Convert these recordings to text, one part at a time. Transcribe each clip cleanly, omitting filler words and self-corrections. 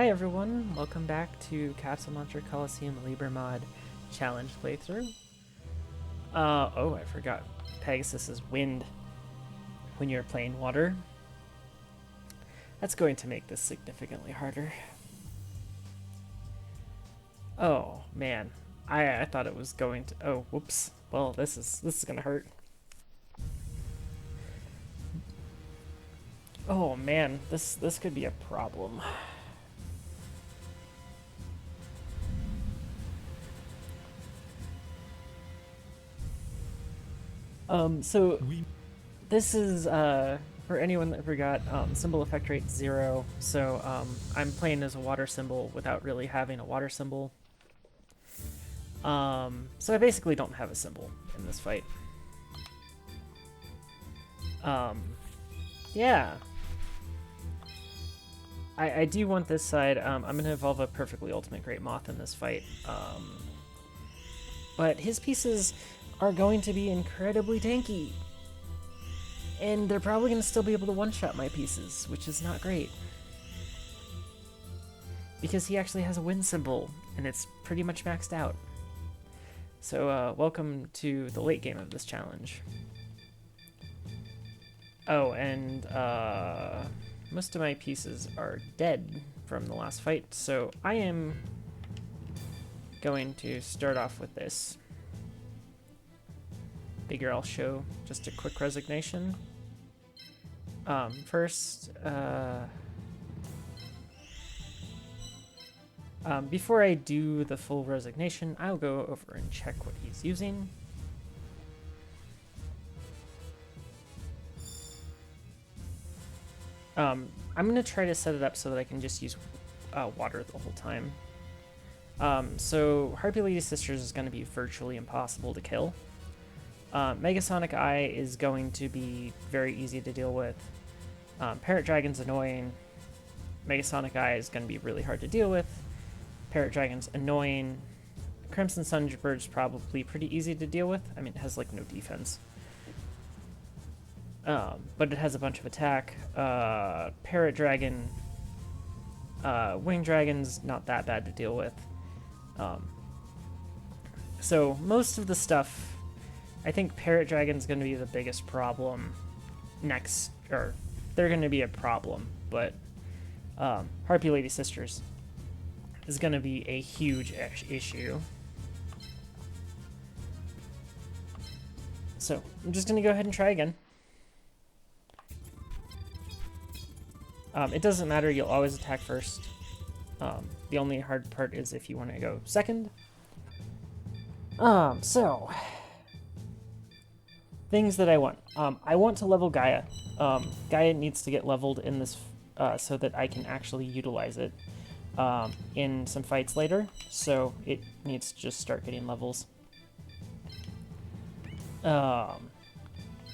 Hi everyone, welcome back to Capsule Monster Coliseum Libra mod challenge playthrough. Oh, I forgot. Pegasus is wind when you're playing water. That's going to make this significantly harder. Oh man, I thought it was going to. Oh, whoops. Well, this is gonna hurt. Oh man, this could be a problem. So this is for anyone that forgot, symbol effect rate 0. So I'm playing as a water symbol without really having a water symbol. So I basically don't have a symbol in this fight. Yeah. I do want this side. I'm going to evolve a perfectly ultimate Great Moth in this fight. But his pieces are going to be incredibly tanky. And they're probably going to still be able to one-shot my pieces, which is not great. Because he actually has a wind symbol, and it's pretty much maxed out. So welcome to the late game of this challenge. Oh, and most of my pieces are dead from the last fight, so I am going to start off with this. Figure I'll show just a quick resignation. First, before I do the full resignation, I'll go over and check what he's using. I'm going to try to set it up so that I can just use water the whole time. So Harpy Lady Sisters is going to be virtually impossible to kill. Megasonic Eye is going to be very easy to deal with. Parrot Dragon's annoying. Megasonic Eye is going to be really hard to deal with. Parrot Dragon's annoying. Crimson Sunbird's probably pretty easy to deal with. I mean, it has like no defense. But it has a bunch of attack. Parrot Dragon, Wing Dragon's not that bad to deal with. So most of the stuff, I think Parrot Dragon's going to be the biggest problem next, or they're going to be a problem, but Harpy Lady Sisters is going to be a huge issue. So I'm just going to go ahead and try again. It doesn't matter, you'll always attack first. The only hard part is if you want to go second. So things that I want. I want to level Gaia. Gaia needs to get leveled in this so that I can actually utilize it in some fights later. So it needs to just start getting levels.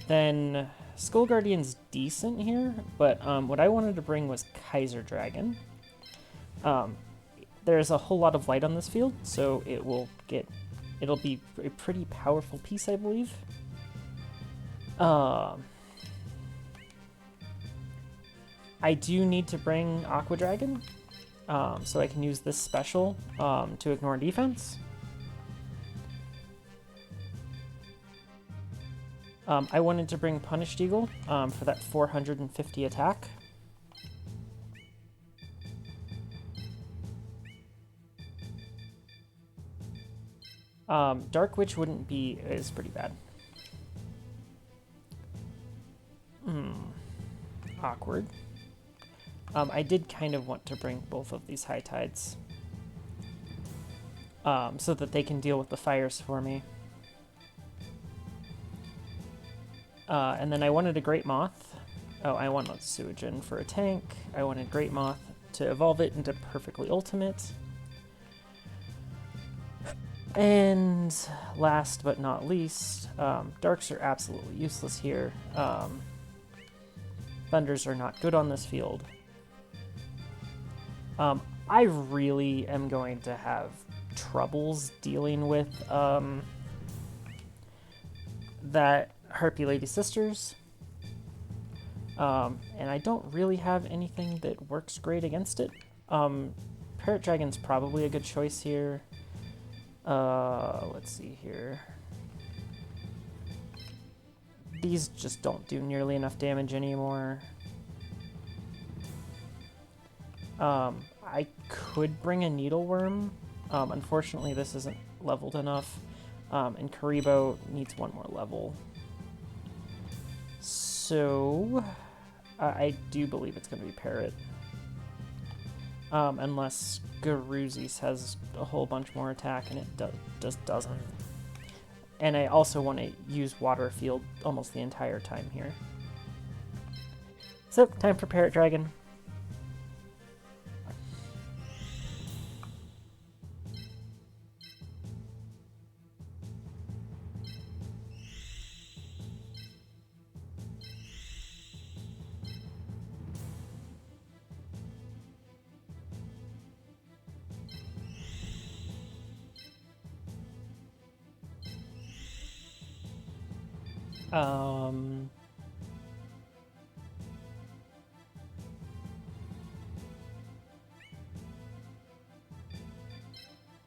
Then Skull Guardian's decent here, but what I wanted to bring was Kaiser Dragon. There's a whole lot of light on this field, so it'll be a pretty powerful piece, I believe. I do need to bring Aqua Dragon, so I can use this special to ignore defense. I wanted to bring Punished Eagle for that 450 attack. Dark Witch is pretty bad. Awkward. I did kind of want to bring both of these High Tides so that they can deal with the fires for me. And then I wanted a Great Moth. Oh, I wanted Suijin for a tank. I wanted Great Moth to evolve it into perfectly ultimate. And last but not least, Darks are absolutely useless here. Thunders are not good on this field. I really am going to have troubles dealing with that Harpy Lady Sisters. And I don't really have anything that works great against it. Parrot Dragon's probably a good choice here. Let's see here. These just don't do nearly enough damage anymore. I could bring a Needleworm. Unfortunately, this isn't leveled enough. And Karibo needs one more level. So, I do believe it's going to be Parrot. Unless Garuzis has a whole bunch more attack, and it just doesn't. And I also want to use Water Field almost the entire time here. So, time for Parrot Dragon.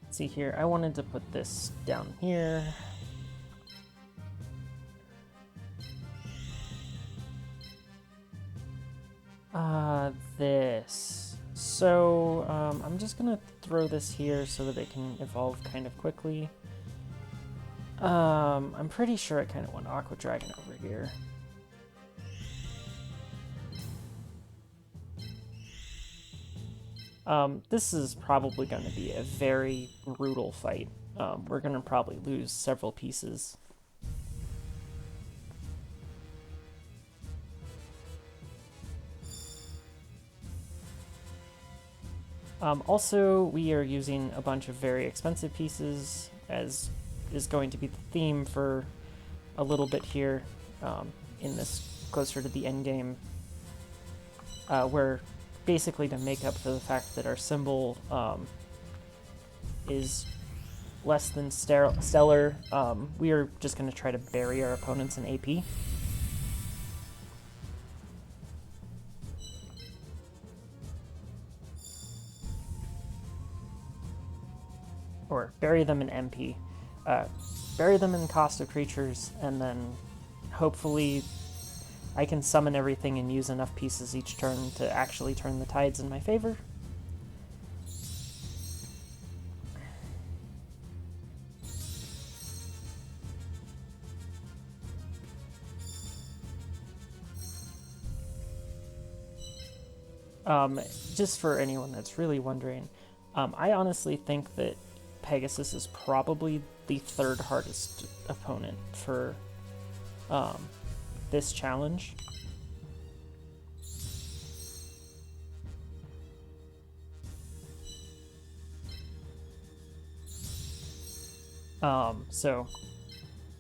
Let's see here. I wanted to put this down here. This. So, I'm just gonna throw this here so that it can evolve kind of quickly. I'm pretty sure I kind of want Aqua Dragon over here. This is probably going to be a very brutal fight. We're going to probably lose several pieces. Also, we are using a bunch of very expensive pieces, as is going to be the theme for a little bit here in this closer to the end game, where basically to make up for the fact that our symbol is less than stellar, we are just going to try to bury our opponents in AP. Or bury them in MP. Bury them in cost of creatures, and then hopefully I can summon everything and use enough pieces each turn to actually turn the tides in my favor. Just for anyone that's really wondering, I honestly think that Pegasus is probably the third hardest opponent for this challenge. So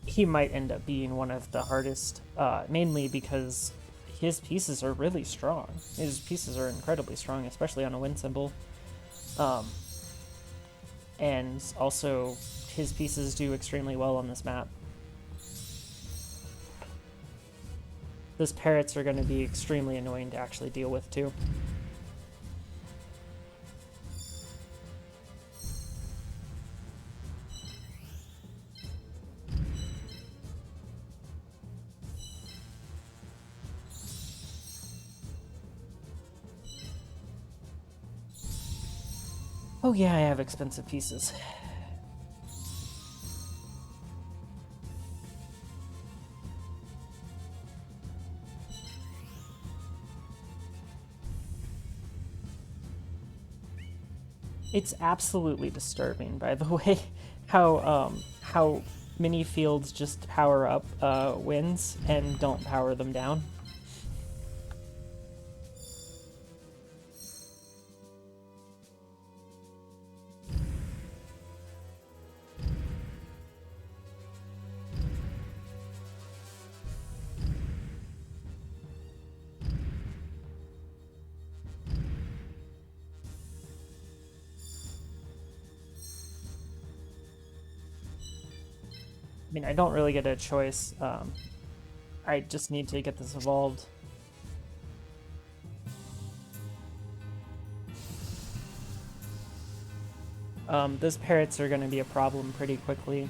he might end up being one of the hardest, mainly because his pieces are really strong. His pieces are incredibly strong, especially on a wind symbol. And also, his pieces do extremely well on this map. Those parrots are going to be extremely annoying to actually deal with, too. Oh yeah, I have expensive pieces. It's absolutely disturbing, by the way, how many fields just power up winds and don't power them down. I mean, I don't really get a choice. I just need to get this evolved. Those parrots are going to be a problem pretty quickly.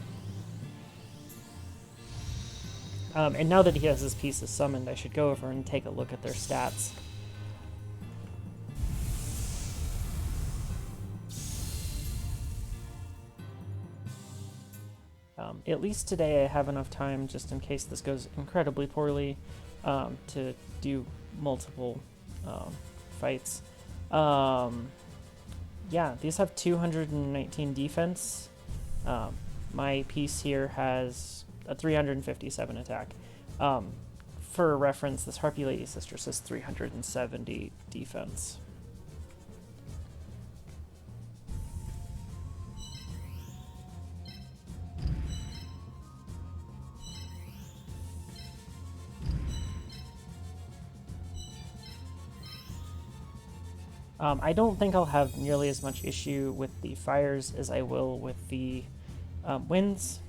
And now that he has his pieces summoned, I should go over and take a look at their stats. At least today I have enough time, just in case this goes incredibly poorly, to do multiple fights. Yeah, these have 219 defense. My piece here has a 357 attack. For reference, this Harpy Lady Sister says 370 defense. I don't think I'll have nearly as much issue with the fires as I will with the winds.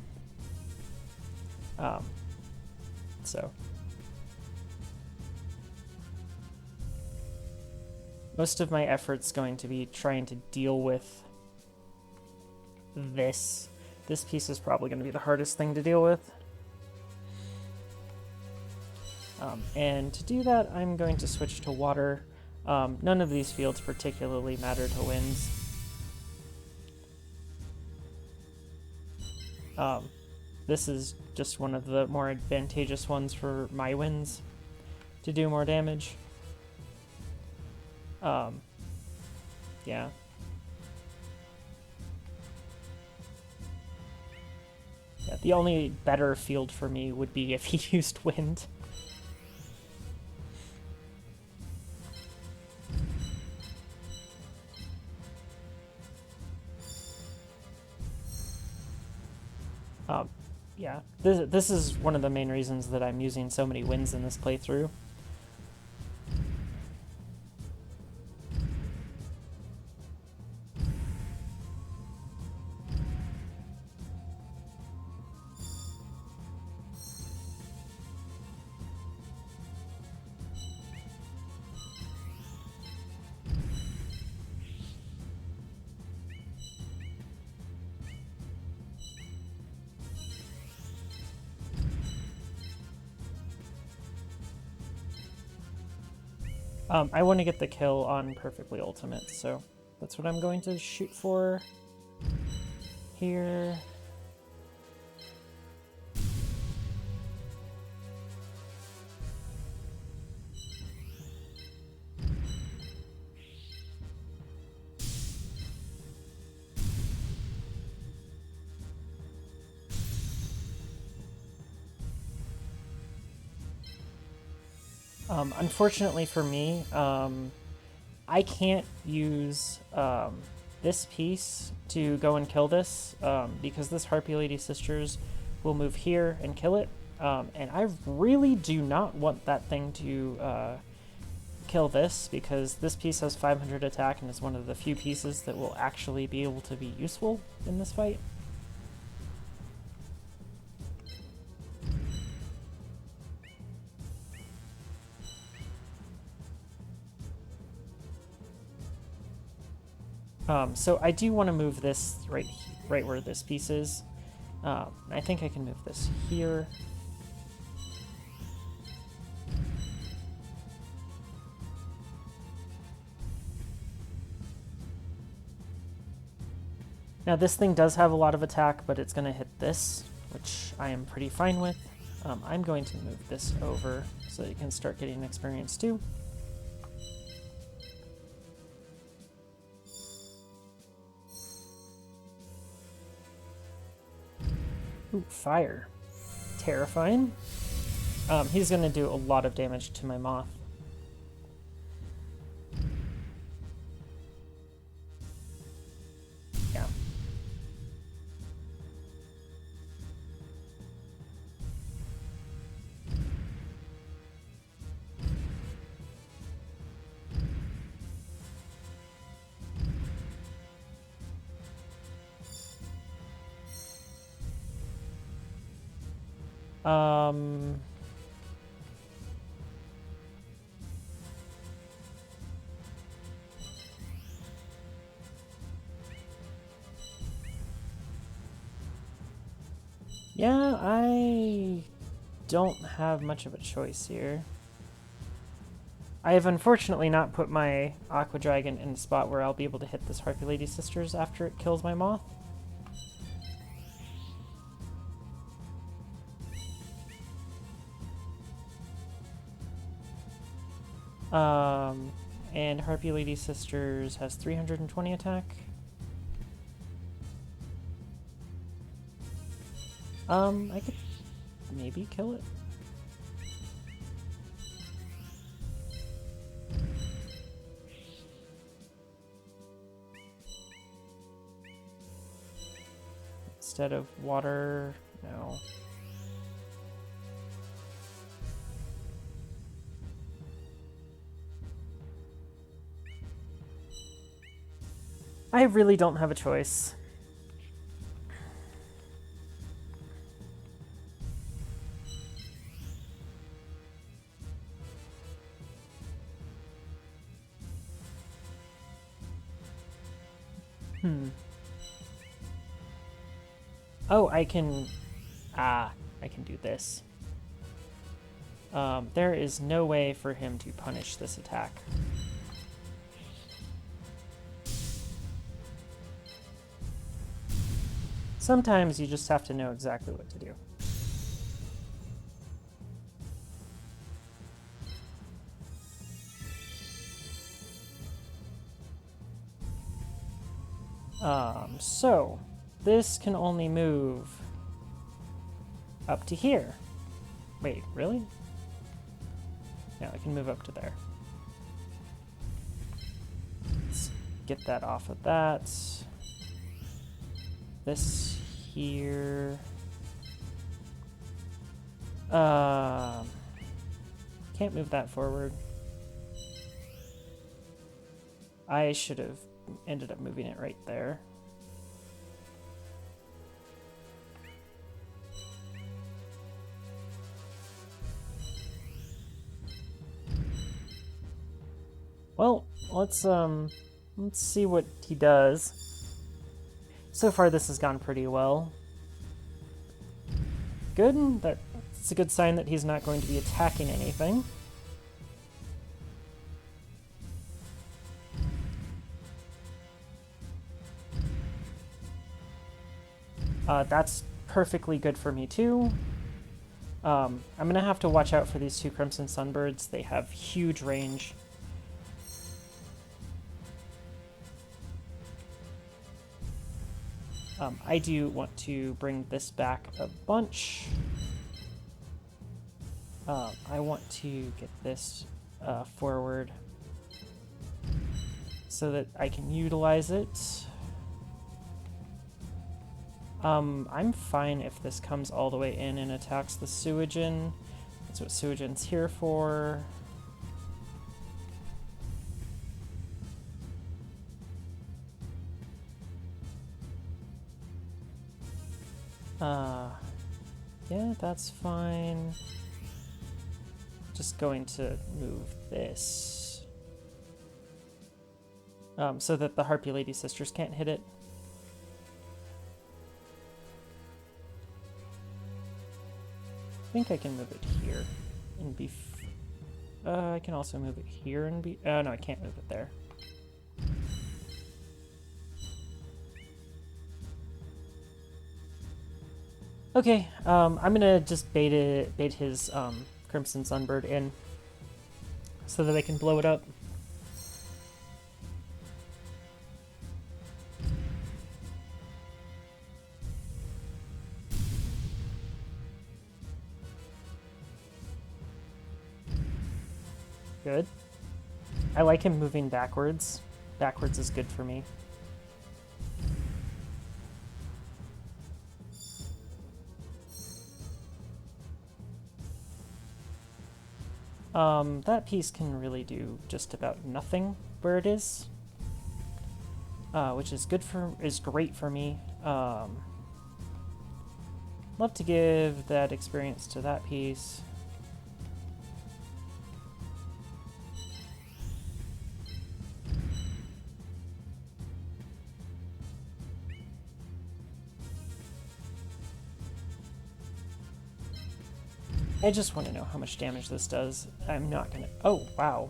So most of my effort's going to be trying to deal with this. This piece is probably going to be the hardest thing to deal with. And to do that, I'm going to switch to water. None of these fields particularly matter to winds. This is just one of the more advantageous ones for my winds to do more damage. Yeah. Yeah, the only better field for me would be if he used wind. Yeah, this is one of the main reasons that I'm using so many winds in this playthrough. I want to get the kill on Perfectly Ultimate, so that's what I'm going to shoot for here. Unfortunately for me, I can't use this piece to go and kill this because this Harpy Lady Sisters will move here and kill it. And I really do not want that thing to kill this because this piece has 500 attack and is one of the few pieces that will actually be able to be useful in this fight. So I do want to move this right where this piece is. I think I can move this here. Now this thing does have a lot of attack, but it's going to hit this, which I am pretty fine with. I'm going to move this over so you can start getting experience too. Ooh, fire. Terrifying. He's going to do a lot of damage to my moth. Yeah. Yeah, I don't have much of a choice here. I have unfortunately not put my Aqua Dragon in a spot where I'll be able to hit this Harpy Lady Sisters after it kills my Moth. And Harpy Lady Sisters has 320 attack. I could maybe kill it. Instead of water, no. I really don't have a choice. Oh, I can do this. There is no way for him to punish this attack. Sometimes you just have to know exactly what to do. So this can only move up to here. Wait, really? Yeah, I can move up to there. Let's get that off of that. This here. Can't move that forward. I should have ended up moving it right there. Well, let's see what he does. So far this has gone pretty well. Good, that's a good sign that he's not going to be attacking anything. That's perfectly good for me too. I'm gonna have to watch out for these two Crimson Sunbirds. They have huge range. I do want to bring this back a bunch. I want to get this forward so that I can utilize it. I'm fine if this comes all the way in and attacks the Suijin. That's what Suijin's here for. Yeah, that's fine. Just going to move this. So that the Harpy Lady Sisters can't hit it. I think I can move it here and be... I can also move it here and be... no, I can't move it there. Okay, I'm gonna just bait his Crimson Sunbird in so that I can blow it up. Good. I like him moving backwards. Backwards is good for me. That piece can really do just about nothing where it is, which is great for me. Love to give that experience to that piece. I just want to know how much damage this does. I'm not gonna... Oh, wow.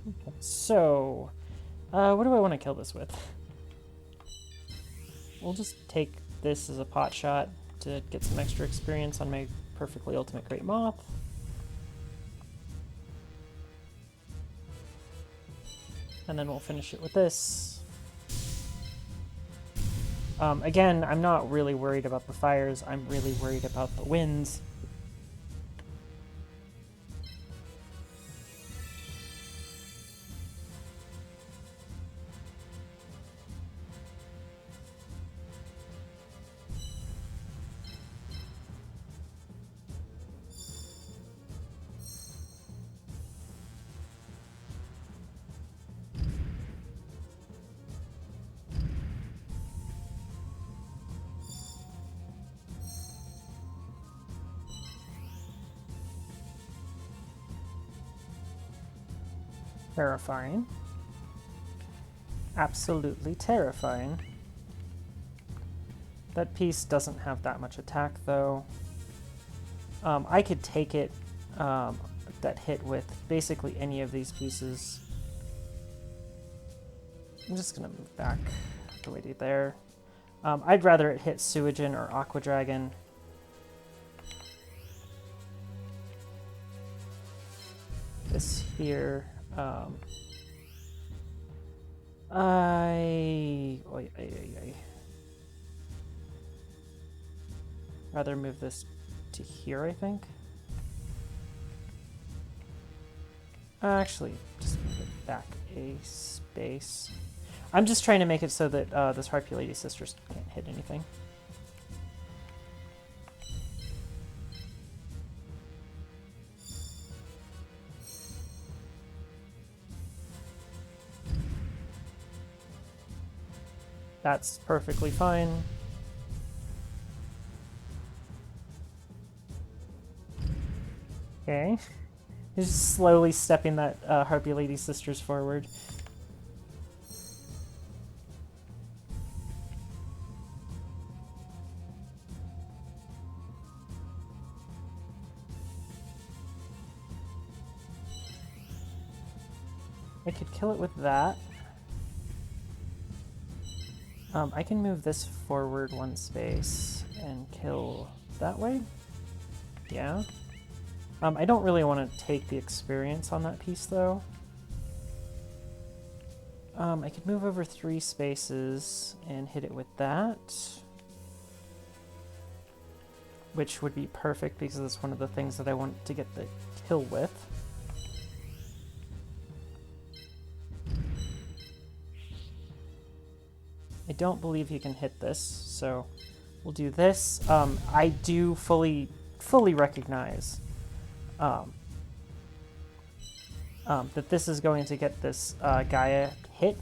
Okay, so... what do I want to kill this with? We'll just take this as a pot shot to get some extra experience on my perfectly ultimate great moth. And then we'll finish it with this. Again, I'm not really worried about the fires. I'm really worried about the winds. Terrifying. Absolutely terrifying. That piece doesn't have that much attack, though. I could take it, that hit with basically any of these pieces. I'm just going to move back the way to there. I'd rather it hit Suijin or Aqua Dragon. This here... rather move this to here, I think. Actually, just move it back a space. I'm just trying to make it so that this Harpy Lady Sisters can't hit anything. That's perfectly fine. Okay. He's just slowly stepping that Harpy Lady Sisters forward. I could kill it with that. I can move this forward one space and kill that way. Yeah. I don't really want to take the experience on that piece, though. I could move over 3 spaces and hit it with that. Which would be perfect because it's one of the things that I want to get the kill with. I don't believe he can hit this, so we'll do this. I do fully recognize that this is going to get this Gaia hit.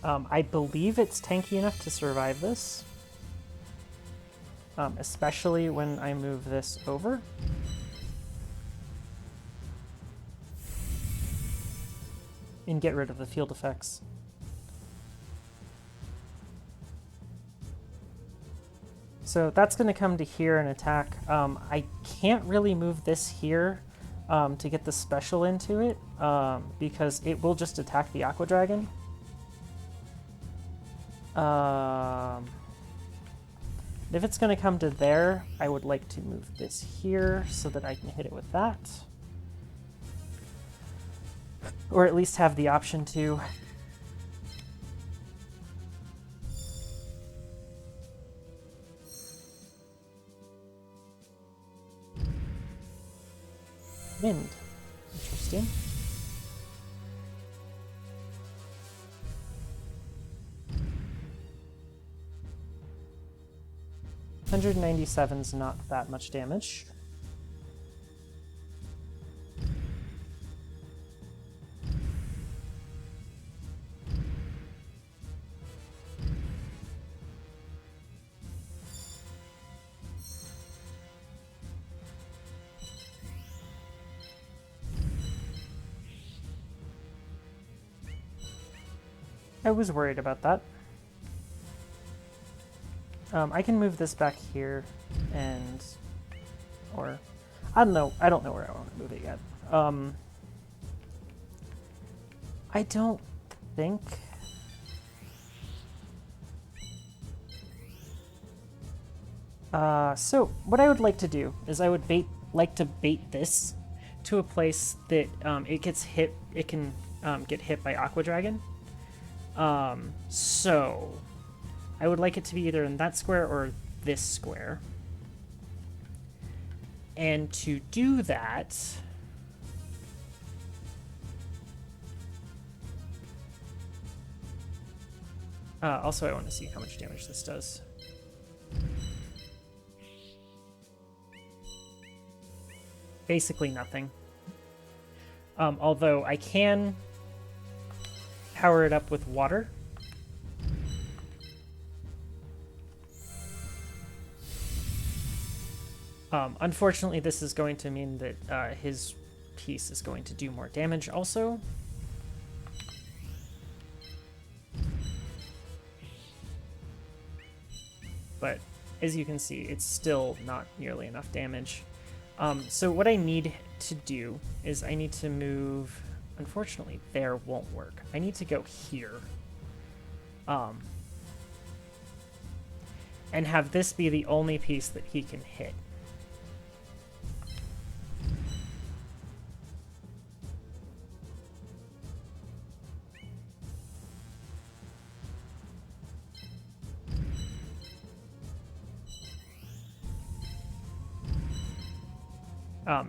I believe it's tanky enough to survive this. Especially when I move this over. And get rid of the field effects. So that's going to come to here and attack. I can't really move this here to get the special into it, because it will just attack the Aqua Dragon. If it's going to come to there, I would like to move this here so that I can hit it with that. Or at least have the option to. Wind. Interesting. $197's not that much damage. I was worried about that. I can move this back here and... or... I don't know. I don't know where I want to move it yet. I don't think... so what I would like to do is I would like to bait this to a place that it gets hit. It can get hit by Aqua Dragon. So I would like it to be either in that square or this square. And to do that, also I want to see how much damage this does. Basically nothing. Although I can power it up with water. Unfortunately, this is going to mean that his piece is going to do more damage also. But as you can see, it's still not nearly enough damage. So what I need to do is I need to move... Unfortunately, there won't work. I need to go here. And have this be the only piece that he can hit.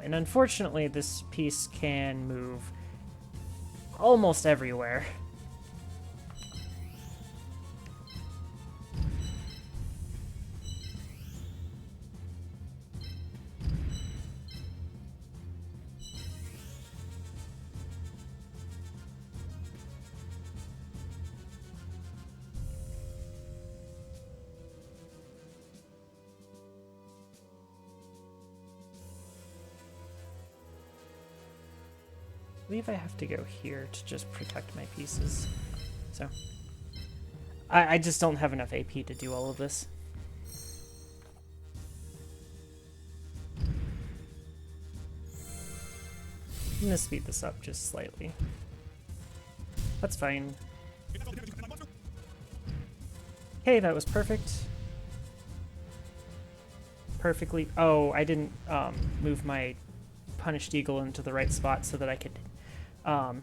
And unfortunately, this piece can move almost everywhere. I believe I have to go here to just protect my pieces. So I just don't have enough AP to do all of this. I'm gonna speed this up just slightly. That's fine. Hey, that was perfect. Perfectly. Oh, I didn't move my Punished Eagle into the right spot so that I could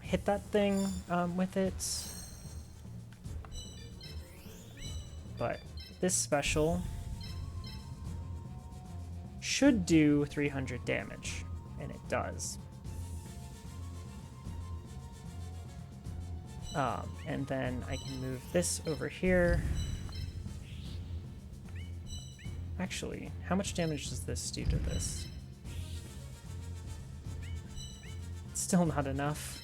hit that thing with it. But this special should do 300 damage, and it does. And then I can move this over here. Actually, how much damage does this do to this? Still not enough.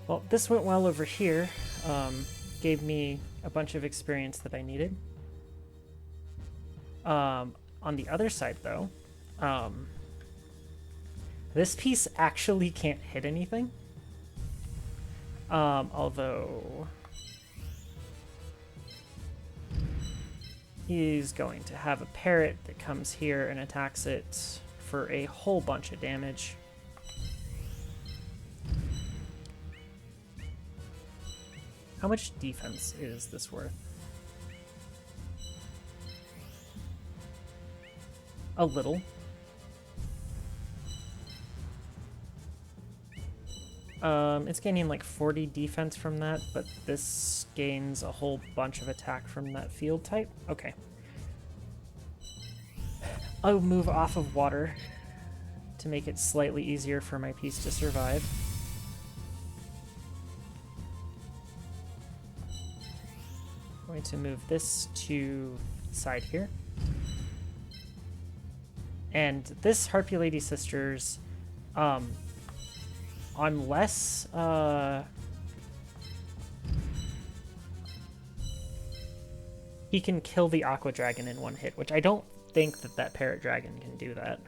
Well, this went well over here. Gave me a bunch of experience that I needed. On the other side, though, this piece actually can't hit anything. Although he's going to have a parrot that comes here and attacks it for a whole bunch of damage. How much defense is this worth? A little. It's gaining like 40 defense from that, but this gains a whole bunch of attack from that field type. Okay. I'll move off of water to make it slightly easier for my piece to survive. I'm going to move this to the side here. And this Harpy Lady Sisters, unless he can kill the Aqua Dragon in one hit, which I don't think that Parrot Dragon can do that.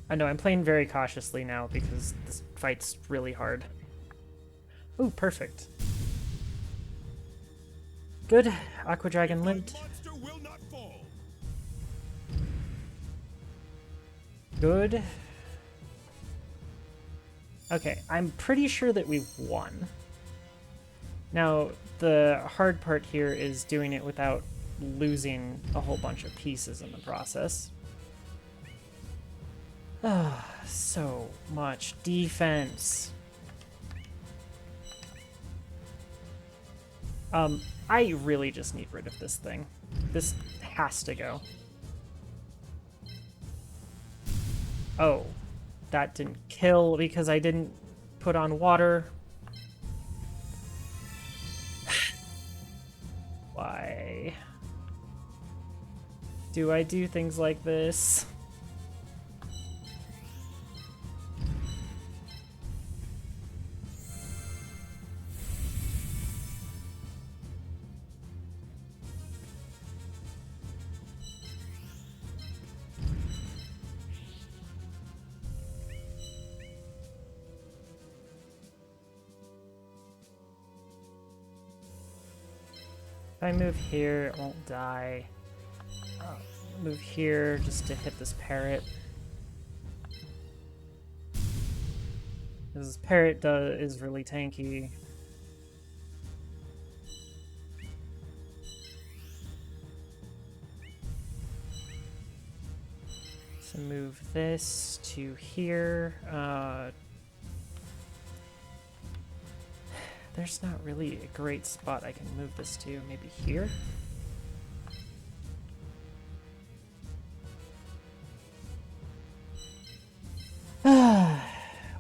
I know, I'm playing very cautiously now because this fight's really hard. Ooh, perfect. Good. Aqua Dragon lived. Good. Okay, I'm pretty sure that we've won. Now, the hard part here is doing it without losing a whole bunch of pieces in the process. Ah, so much defense. I really just need rid of this thing. This has to go. Oh, that didn't kill because I didn't put on water. Why do I do things like this? If I move here, it won't die. Move here just to hit this parrot. This parrot is really tanky. So move this to here. There's not really a great spot I can move this to. Maybe here?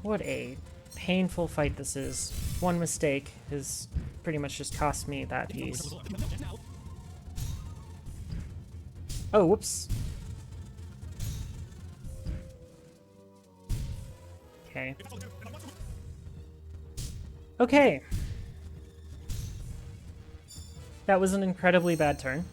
What a painful fight this is. One mistake has pretty much just cost me that piece. Oh, whoops. Okay. Okay. That was an incredibly bad turn.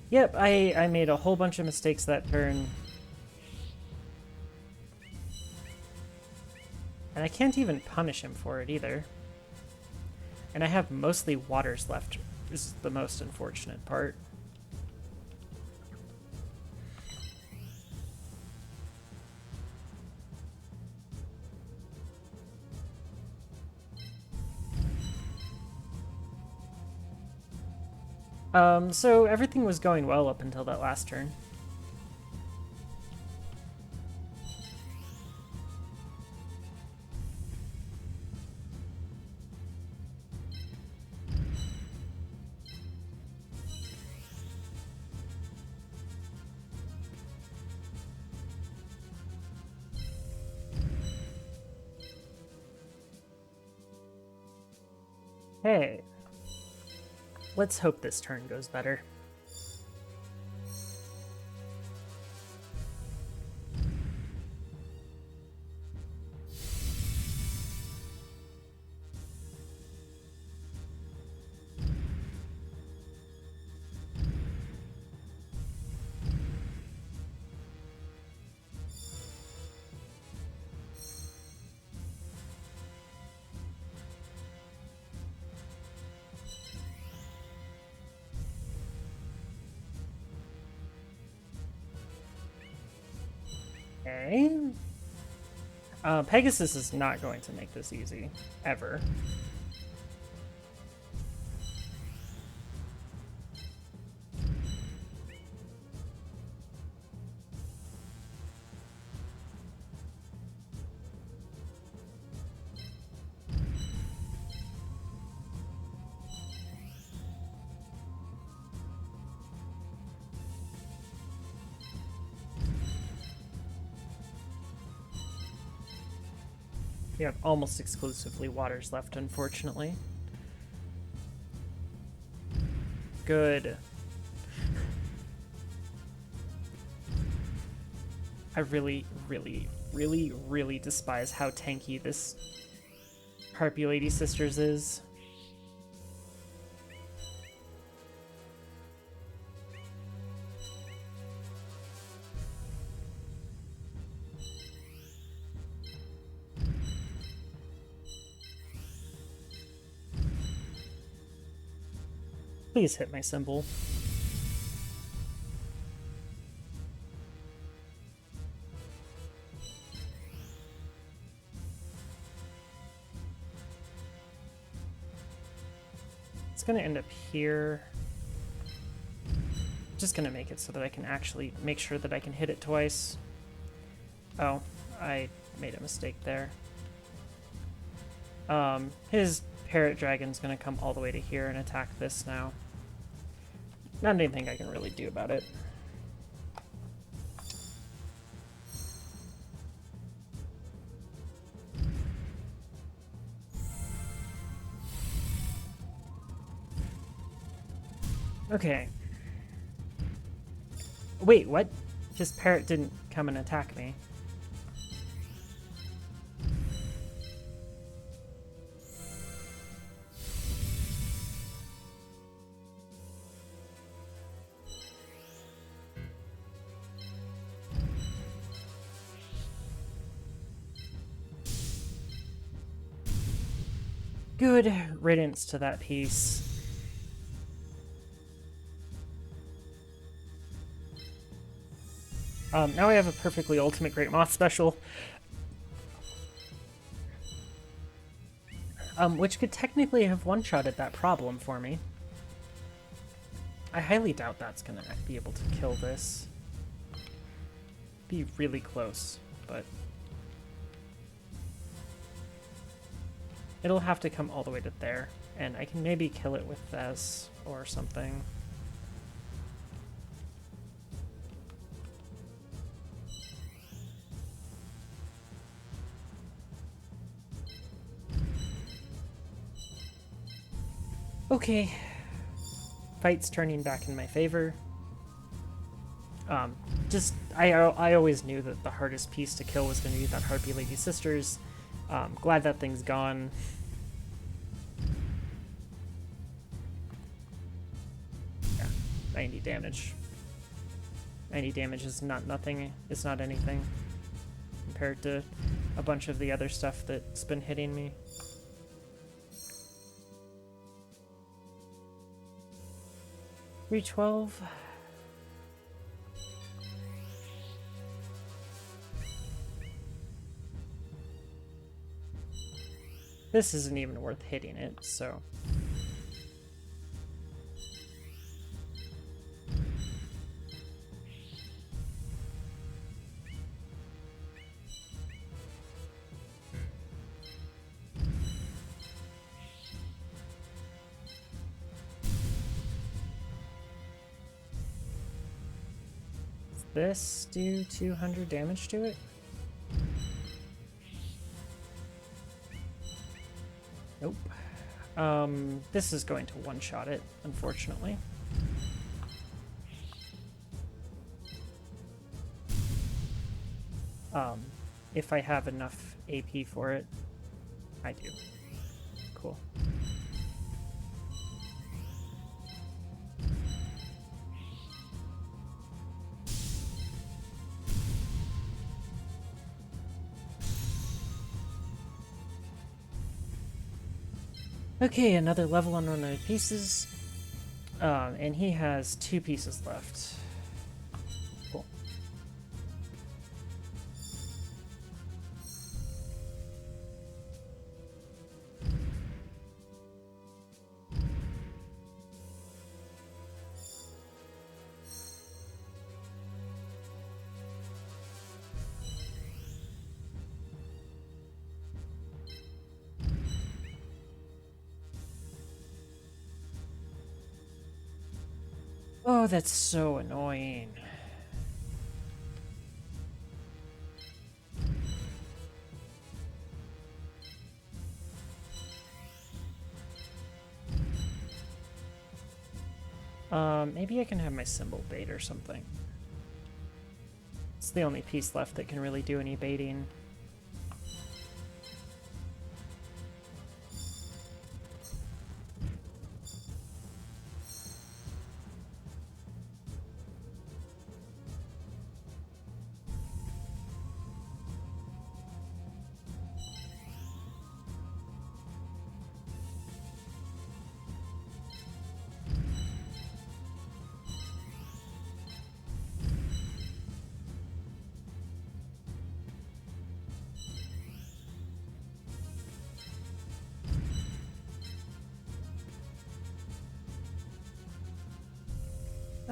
Yep, I made a whole bunch of mistakes that turn. And I can't even punish him for it either. And I have mostly waters left, which is the most unfortunate part. So everything was going well up until that last turn. Hey. Let's hope this turn goes better. Okay. Pegasus is not going to make this easy, ever. We have almost exclusively waters left, unfortunately. Good. I really, really, really, really despise how tanky this Harpy Lady Sisters is. Please hit my symbol. It's gonna end up here. Just gonna make it so that I can actually make sure that I can hit it twice. Oh, I made a mistake there. His parrot dragon's gonna come all the way to here and attack this now. Not anything I can really do about it. Okay. Wait, what? His parrot didn't come and attack me. Good riddance to that piece. Now I have a perfectly ultimate Great Moth special. Which could technically have one-shotted that problem for me. I highly doubt that's gonna be able to kill this. Be really close, but... it'll have to come all the way to there, and I can maybe kill it with this or something. Okay, fight's turning back in my favor. I always knew that the hardest piece to kill was going to be that Harpy Lady Sisters. Glad that thing's gone. Yeah, 90 damage. 90 damage is not nothing. It's not anything compared to a bunch of the other stuff that's been hitting me. $312. This isn't even worth hitting it, so... This do 200 damage to it? Nope. This is going to one-shot it, unfortunately. If I have enough AP for it, I do. Cool. Okay, another level on one of my pieces. And he has 2 pieces left. Cool. Oh, that's so annoying. Maybe I can have my symbol bait or something. It's the only piece left that can really do any baiting.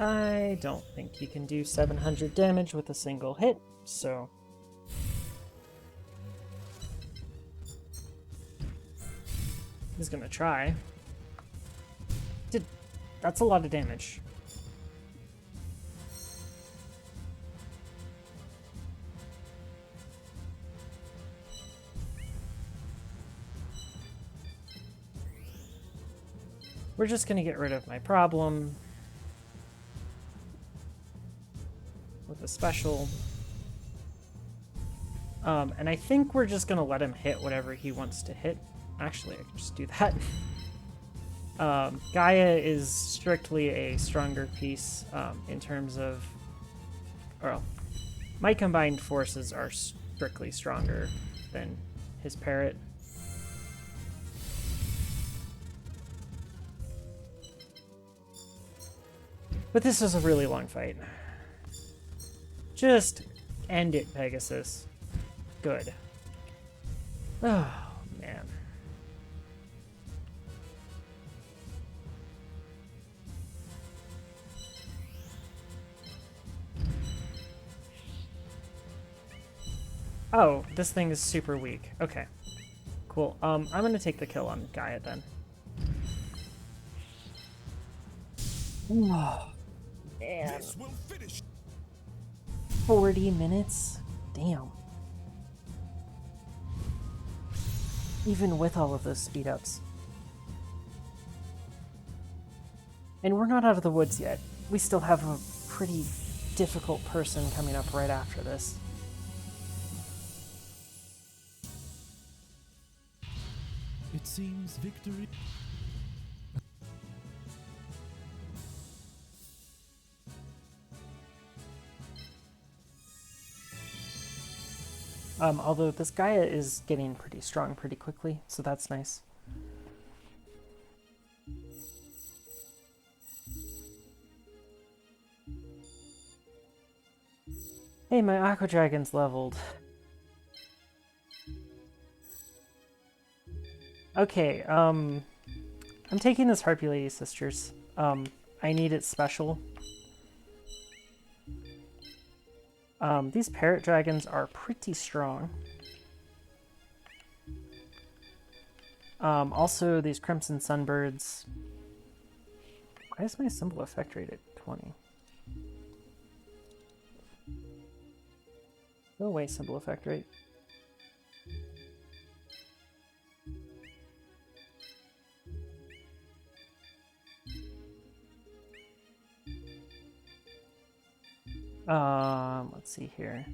I don't think he can do 700 damage with a single hit, so... he's gonna try. That's a lot of damage. We're just gonna get rid of my problem with a special. And I think we're just gonna let him hit whatever he wants to hit. Actually, I can just do that. Gaia is strictly a stronger piece in terms of... well, my combined forces are strictly stronger than his parrot. But this is a really long fight. Just end it, Pegasus. Good. Oh, man. Oh, this thing is super weak. Okay. Cool. I'm gonna take the kill on Gaia then. Oh, man. 40 minutes? Damn. Even with all of those speed ups. And we're not out of the woods yet. We still have a pretty difficult person coming up right after this. It seems victory... Although this Gaia is getting pretty strong pretty quickly, so that's nice. Hey, my Aqua Dragon's leveled. Okay, I'm taking this Harpy Lady Sisters. I need it special. These parrot dragons are pretty strong. Also, these Crimson Sunbirds. Why is my symbol effect rate at 20? Go away, symbol effect rate. Let's see here.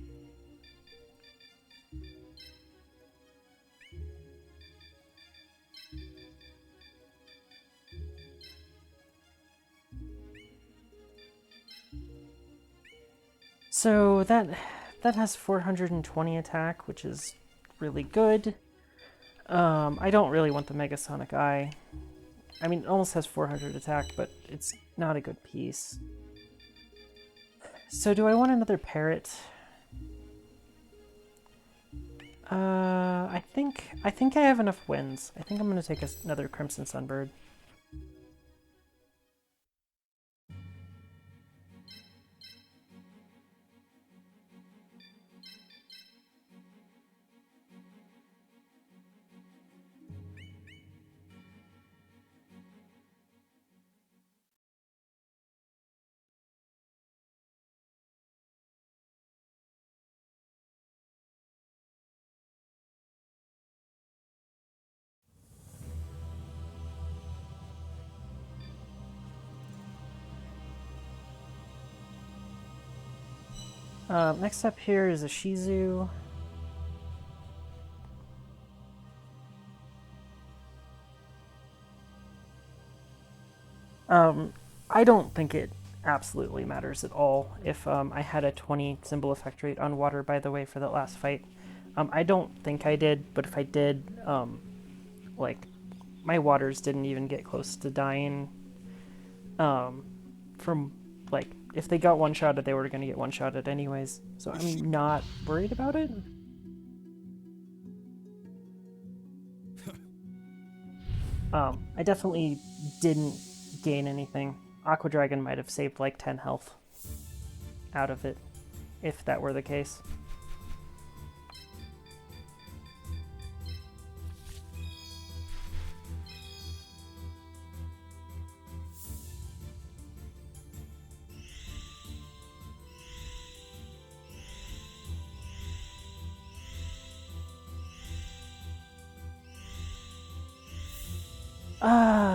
So that has 420 attack, which is really good. I don't really want the Megasonic Eye. I mean, it almost has 400 attack, but it's not a good piece. So do I want another parrot? I think I have enough wins. I think I'm gonna take another Crimson Sunbird. Next up here is a Shizu. I don't think it absolutely matters at all if I had a 20 symbol effect rate on water, by the way, for that last fight. I don't think I did, but if I did, like, my waters didn't even get close to dying. From, like, if they got one-shotted, they were going to get one-shotted anyways, so I'm not worried about it. I definitely didn't gain anything. Aqua Dragon might have saved like 10 health out of it, if that were the case.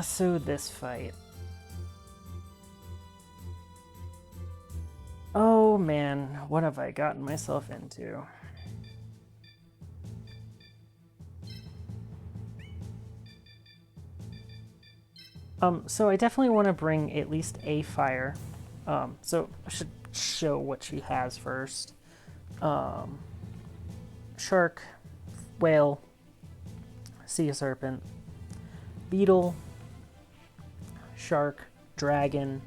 So this fight. Oh man, what have I gotten myself into? So I definitely want to bring at least a fire. So I should show what she has first. Shark, whale, sea serpent, beetle, shark, dragon,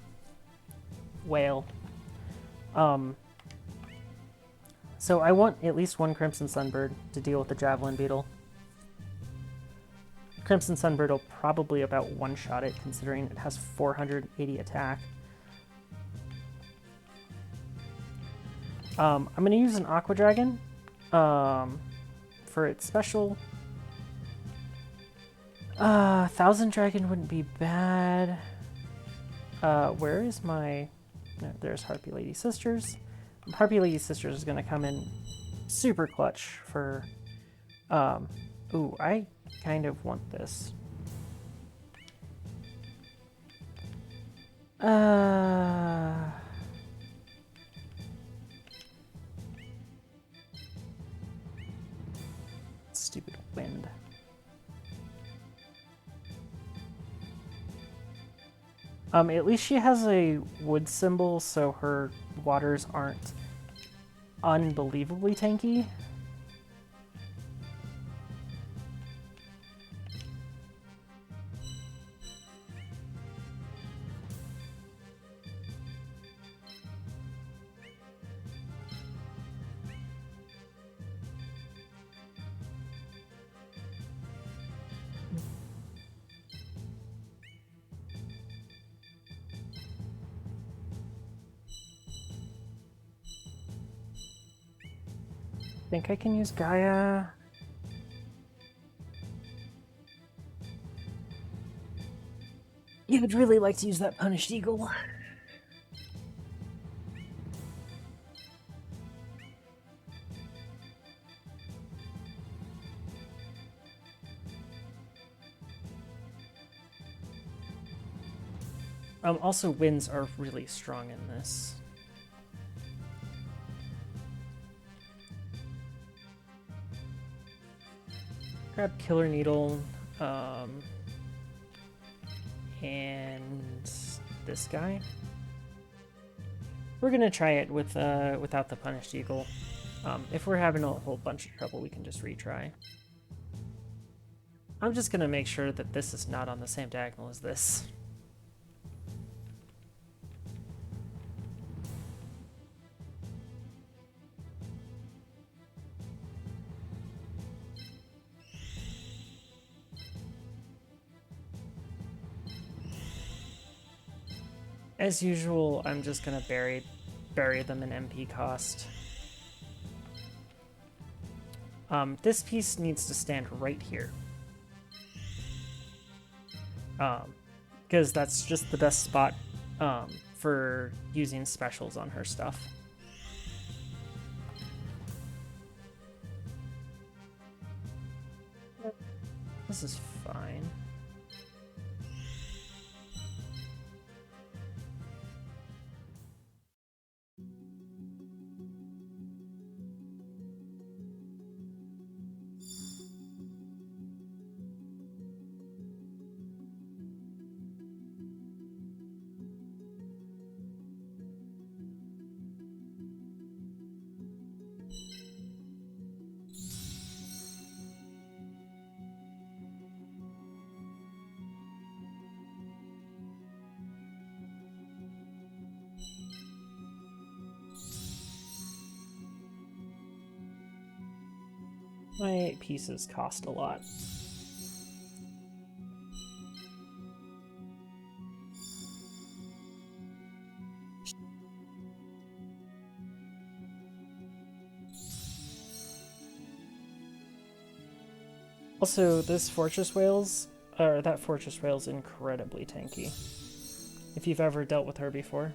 whale. So I want at least one Crimson Sunbird to deal with the Javelin Beetle. Crimson Sunbird will probably about one-shot it, considering it has 480 attack. I'm going to use an Aqua Dragon for its special. 1000 Dragon wouldn't be bad. Where is my... No, there's Harpy Lady Sisters. Harpy Lady Sisters is going to come in super clutch for... Ooh, I kind of want this. Stupid wind. At least she has a wood symbol, so her waters aren't unbelievably tanky. I think I can use Gaia. Yeah, I'd really like to use that Punished Eagle. Also, winds are really strong in this. Grab Killer Needle, and this guy. We're gonna try it with without the Punished Eagle. If we're having a whole bunch of trouble, we can just retry. I'm just gonna make sure that this is not on the same diagonal as this. As usual, I'm just gonna bury them in MP cost. This piece needs to stand right here. Because that's just the best spot for using specials on her stuff. This is fine. My pieces cost a lot. Also, this Fortress Whale's, or that Fortress Whale's incredibly tanky. If you've ever dealt with her before.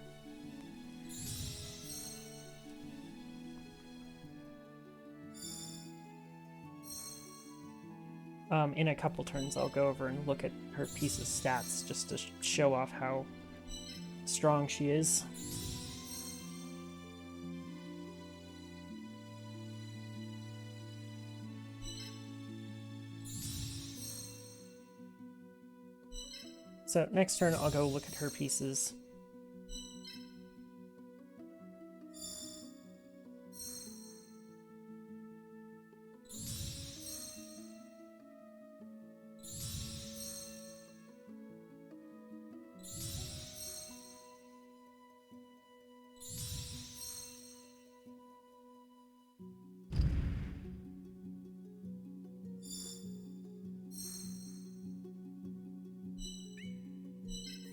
In a couple turns, I'll go over and look at her piece's stats just to show off how strong she is. So next turn, I'll go look at her pieces.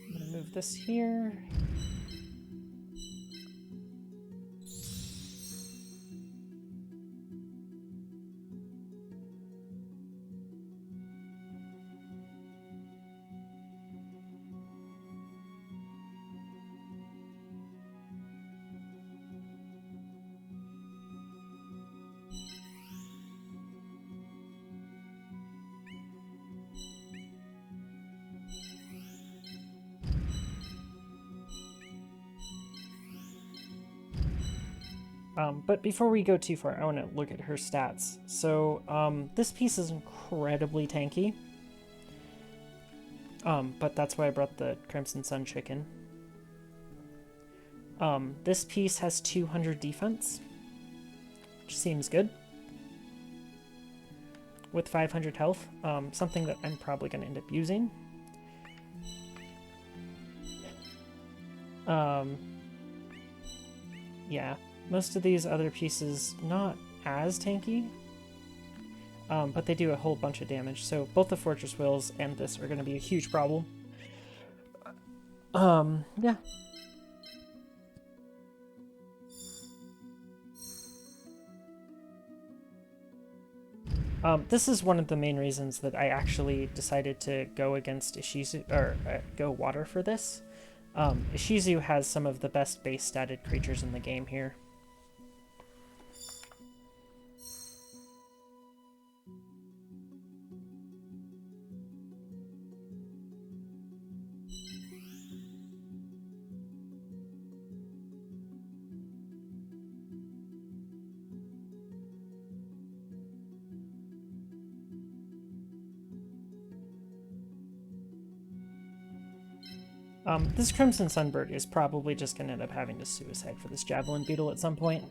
I'm gonna move this here. But before we go too far, I want to look at her stats. So this piece is incredibly tanky. But that's why I brought the Crimson Sun Chicken. This piece has 200 defense, which seems good. With 500 health, something that I'm probably going to end up using. Yeah, most of these other pieces not as tanky, but they do a whole bunch of damage. So both the Fortress Whales and this are going to be a huge problem. Yeah. This is one of the main reasons that I actually decided to go against Ishizu, or go water for this. Ishizu has some of the best base statted creatures in the game here. This Crimson Sunbird is probably just going to end up having to suicide for this Javelin Beetle at some point.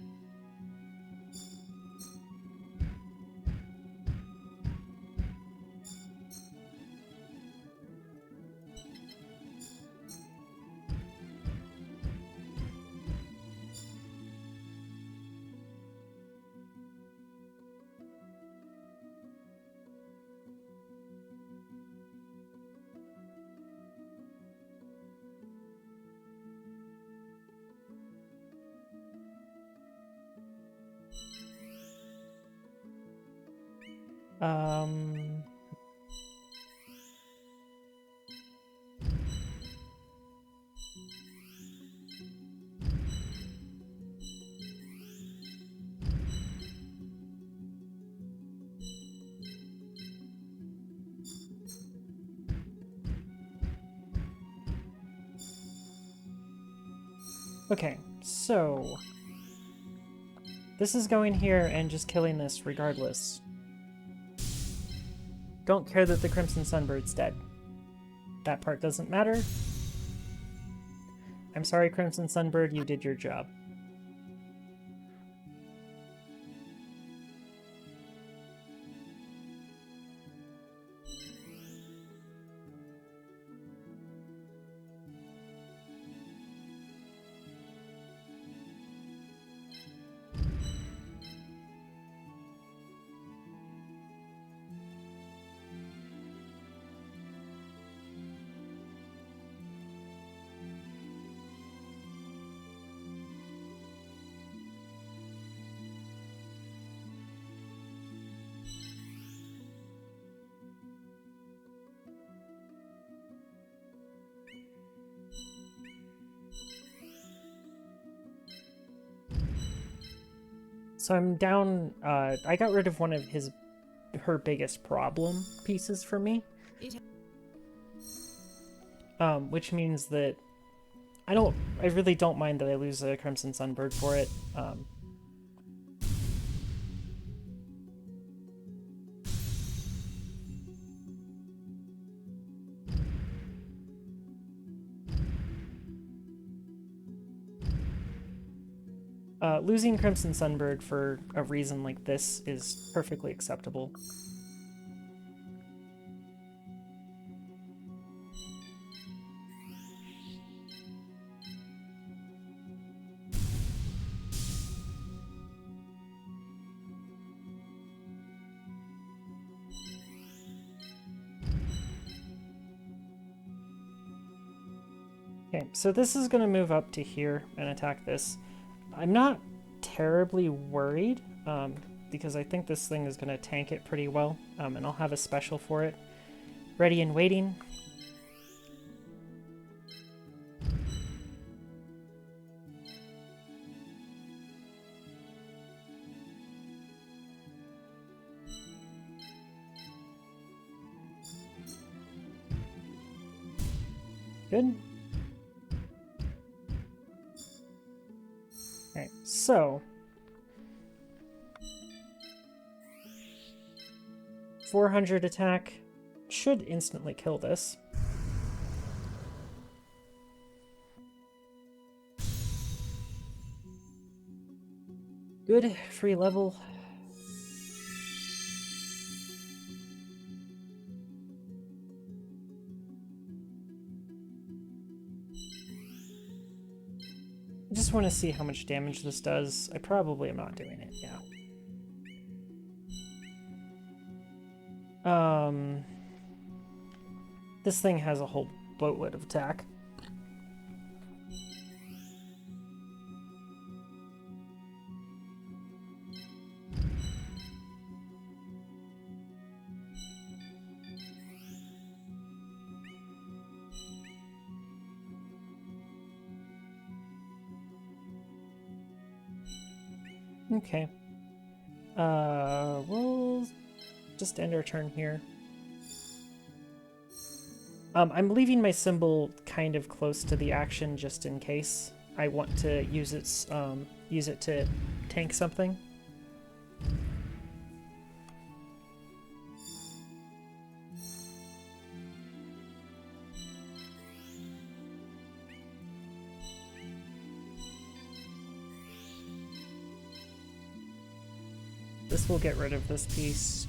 Okay, so this is going here and just killing this regardless. Don't care that the Crimson Sunbird's dead. That part doesn't matter. I'm sorry, Crimson Sunbird, you did your job. So I'm down, I got rid of one of her biggest problem pieces for me. Which means that I really don't mind that I lose a Crimson Sunbird for it. Losing Crimson Sunbird for a reason like this is perfectly acceptable. Okay, so this is going to move up to here and attack this. I'm not terribly worried, because I think this thing is going to tank it pretty well, and I'll have a special for it. Ready and waiting. Good. Alright, so 400 attack should instantly kill this. Good, free level. I just want to see how much damage this does. I probably am not doing it, yeah. This thing has a whole boatload of attack. Okay. We'll just end our turn here. I'm leaving my symbol kind of close to the action just in case I want to use it to tank something. This will get rid of this piece.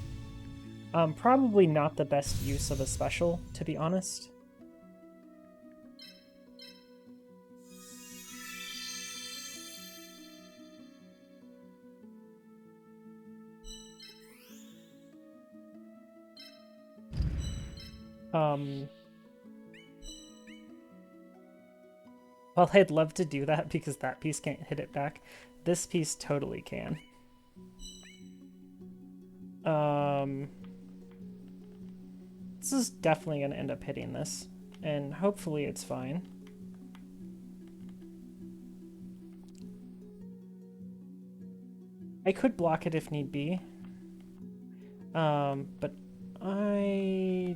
Probably not the best use of a special, to be honest. While I'd love to do that because that piece can't hit it back, this piece totally can. This is definitely going to end up hitting this, and hopefully it's fine. I could block it if need be, but I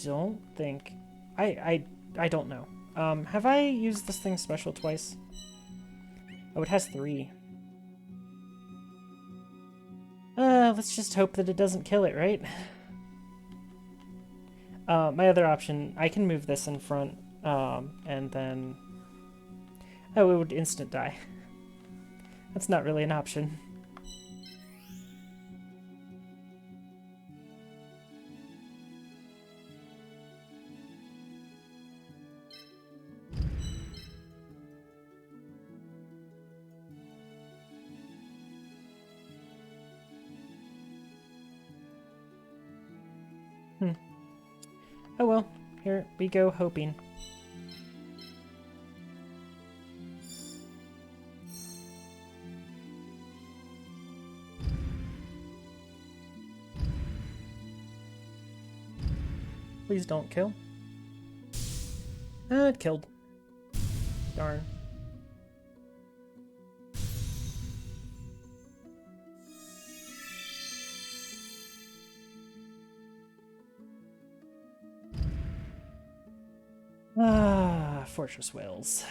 don't think... I don't know. Have I used this thing special twice? Oh, it has 3. Let's just hope that it doesn't kill it, right? My other option, I can move this in front, and then... Oh, it would instant die. That's not really an option. Oh well, here we go hoping. Please don't kill. It killed. Darn. Ah, Fortress Whales.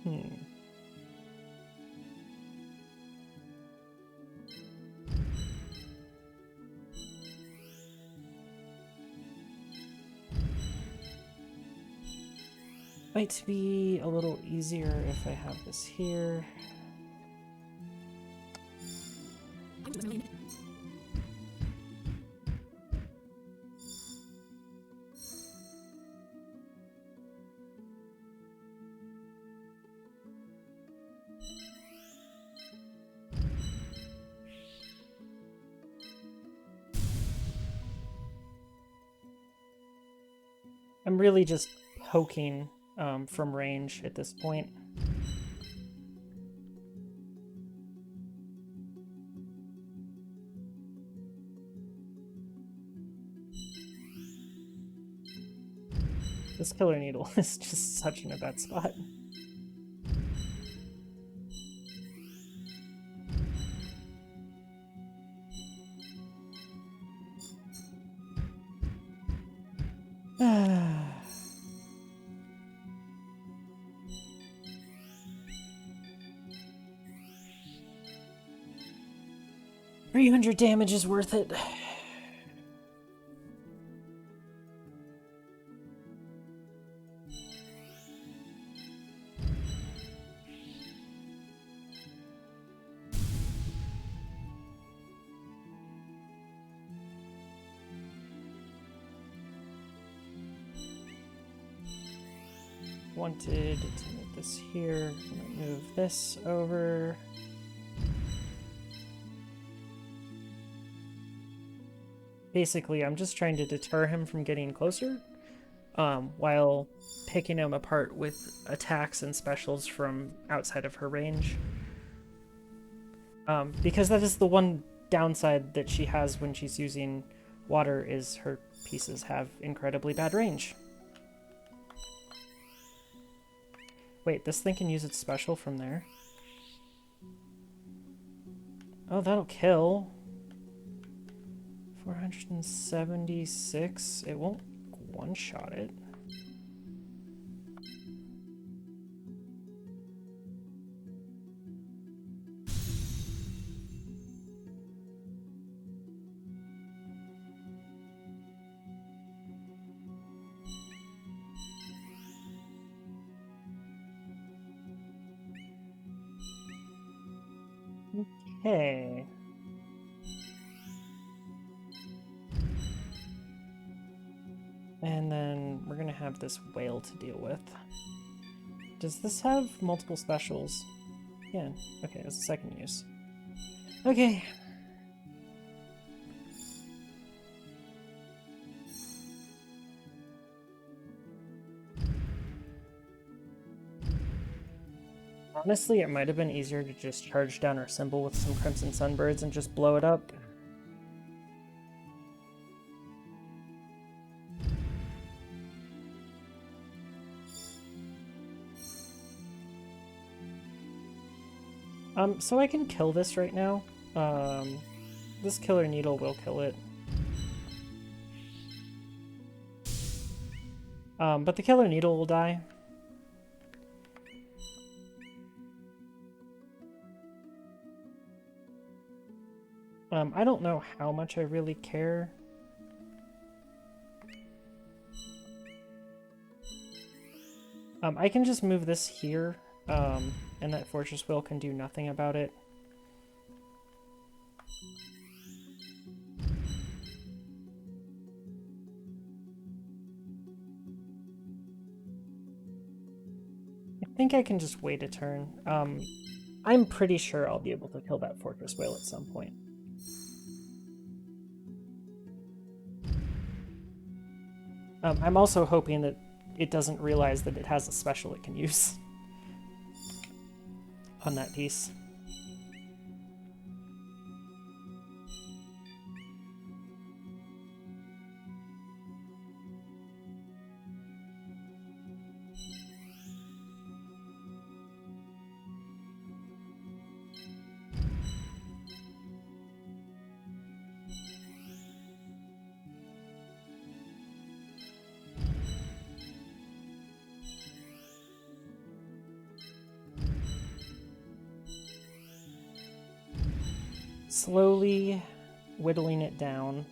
Hmm. Might be a little easier if I have this here. I'm really just poking from range at this point. This killer needle is just such in a bad spot. Ah. 300 damage is worth it. Wanted to move this here. I'm gonna move this over. Basically, I'm just trying to deter him from getting closer, while picking him apart with attacks and specials from outside of her range. Because that is the one downside that she has when she's using water, is her pieces have incredibly bad range. Wait, this thing can use its special from there. Oh, that'll kill. 476. It won't one-shot it. Okay. And then we're gonna have this whale to deal with. Does this have multiple specials? Yeah, okay, that's the second use. Okay. Honestly, it might have been easier to just charge down our symbol with some Crimson Sunbirds and just blow it up. So I can kill this right now. This killer needle will kill it. But the killer needle will die. I don't know how much I really care. I can just move this here. and that Fortress Whale can do nothing about it. I think I can just wait a turn. I'm pretty sure I'll be able to kill that Fortress Whale at some point. I'm also hoping that it doesn't realize that it has a special it can use on that piece. Slowly whittling it down.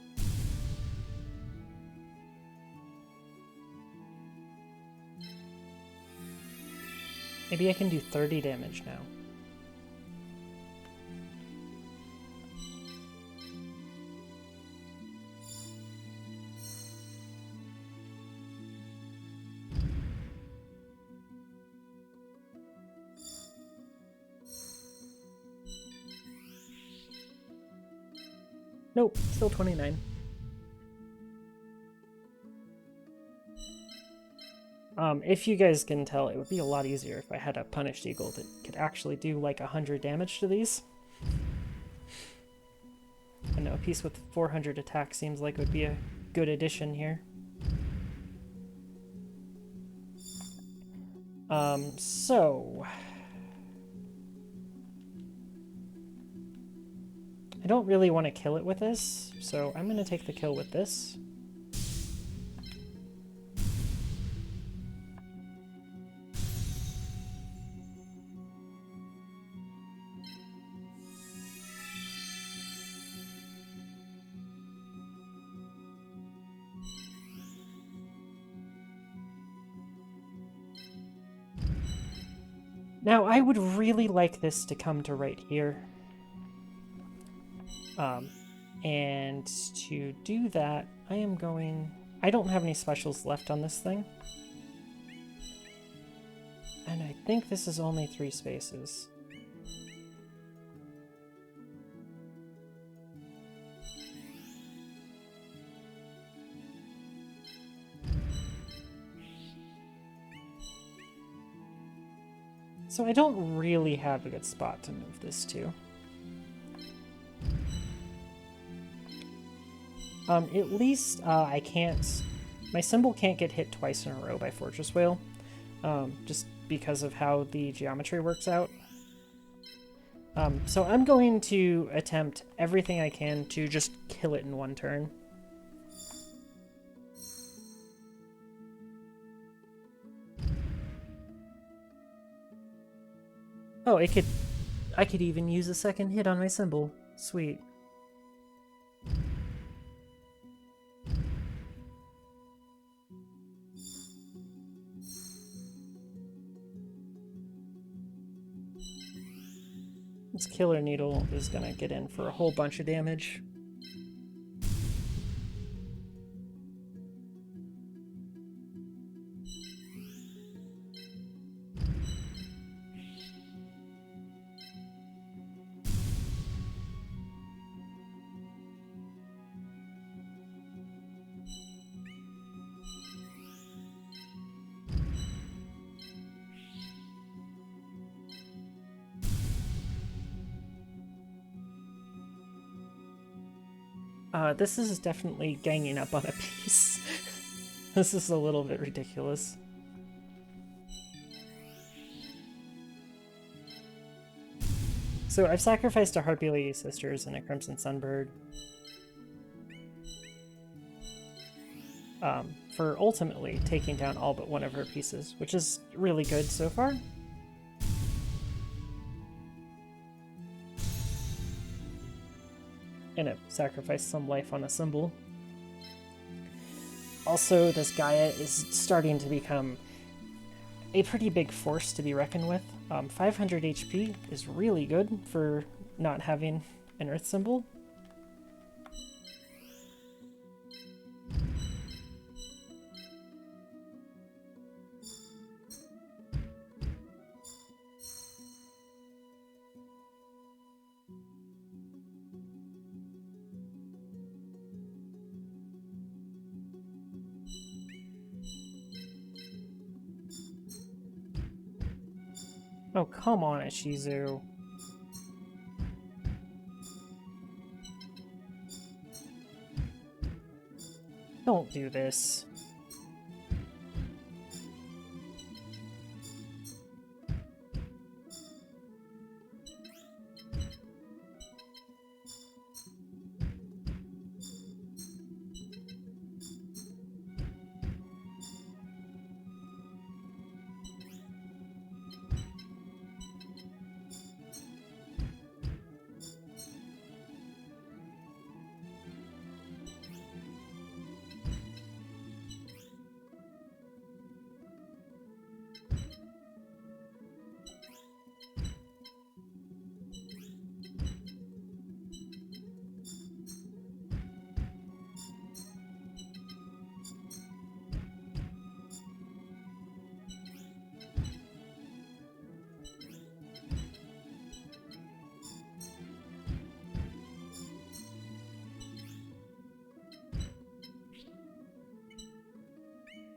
Maybe I can do 30 damage now. Nope, still 29. If you guys can tell, it would be a lot easier if I had a Punished Eagle that could actually do like 100 damage to these. I know a piece with 400 attack seems like it would be a good addition here. So... I don't really want to kill it with this, so I'm going to take the kill with this. Now, I would really like this to come to right here. And to do that, I don't have any specials left on this thing. And I think this is only 3 spaces. So I don't really have a good spot to move this to. At least I can't... My symbol can't get hit twice in a row by Fortress Whale, just because of how the geometry works out. So I'm going to attempt everything I can to just kill it in one turn. Oh, I could even use a second hit on my symbol. Sweet. This Killer Needle is gonna get in for a whole bunch of damage. This is definitely ganging up on a piece. This is a little bit ridiculous. So I've sacrificed a Harpy Lady Sisters and a Crimson Sunbird. For ultimately taking down all but one of her pieces, which is really good so far. And it sacrificed some life on a symbol. Also, this Gaia is starting to become a pretty big force to be reckoned with. 500 HP is really good for not having an earth symbol. Oh, come on, Ishizu. Don't do this.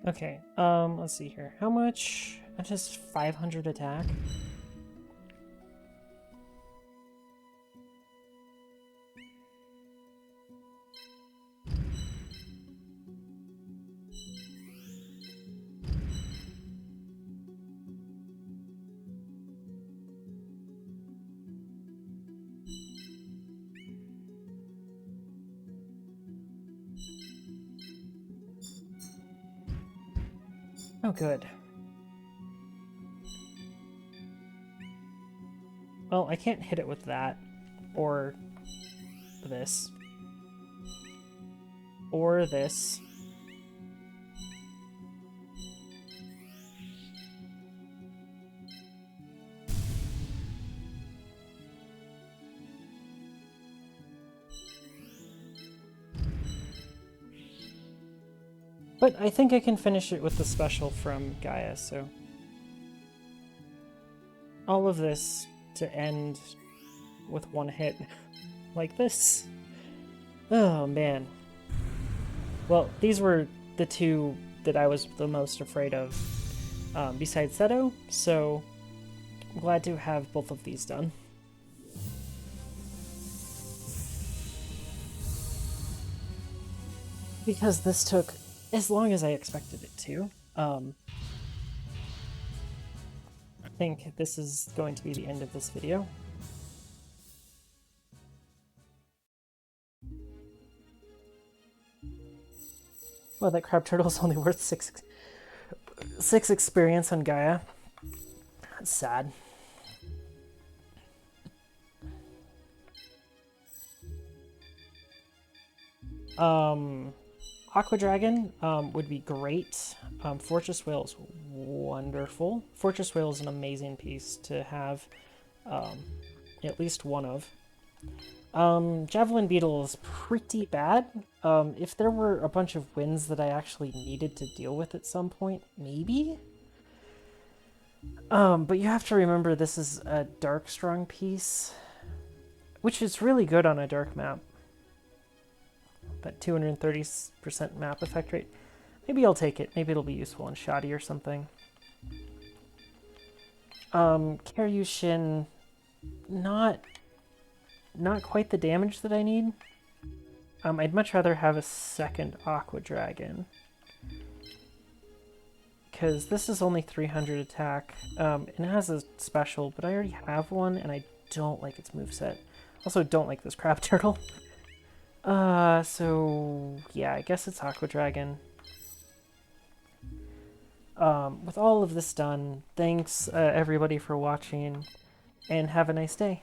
Okay, let's see here. How much? That's just 500 attack. Oh, good. Well, I can't hit it with that, or this, or this. But I think I can finish it with the special from Gaia, so... all of this to end with one hit like this. Oh, man. Well, these were the two that I was the most afraid of, besides Seto, so I'm glad to have both of these done. Because this took as long as I expected it to. I think this is going to be the end of this video. Well, that crab turtle is only worth six experience on Gaia. That's sad. Aqua Dragon would be great. Fortress Whale is wonderful. Fortress Whale is an amazing piece to have at least one of. Javelin Beetle is pretty bad. If there were a bunch of winds that I actually needed to deal with at some point, maybe? But you have to remember this is a Dark Strong piece, which is really good on a dark map. That 230% map effect rate. Maybe I'll take it. Maybe it'll be useful in Shoddy or something. Karyushin, not quite the damage that I need. I'd much rather have a second Aqua Dragon. Because this is only 300 attack. And it has a special, but I already have one, and I don't like its moveset. Also don't like this crab turtle. So yeah, I guess it's Aqua Dragon. With all of this done, thanks everybody for watching, and have a nice day.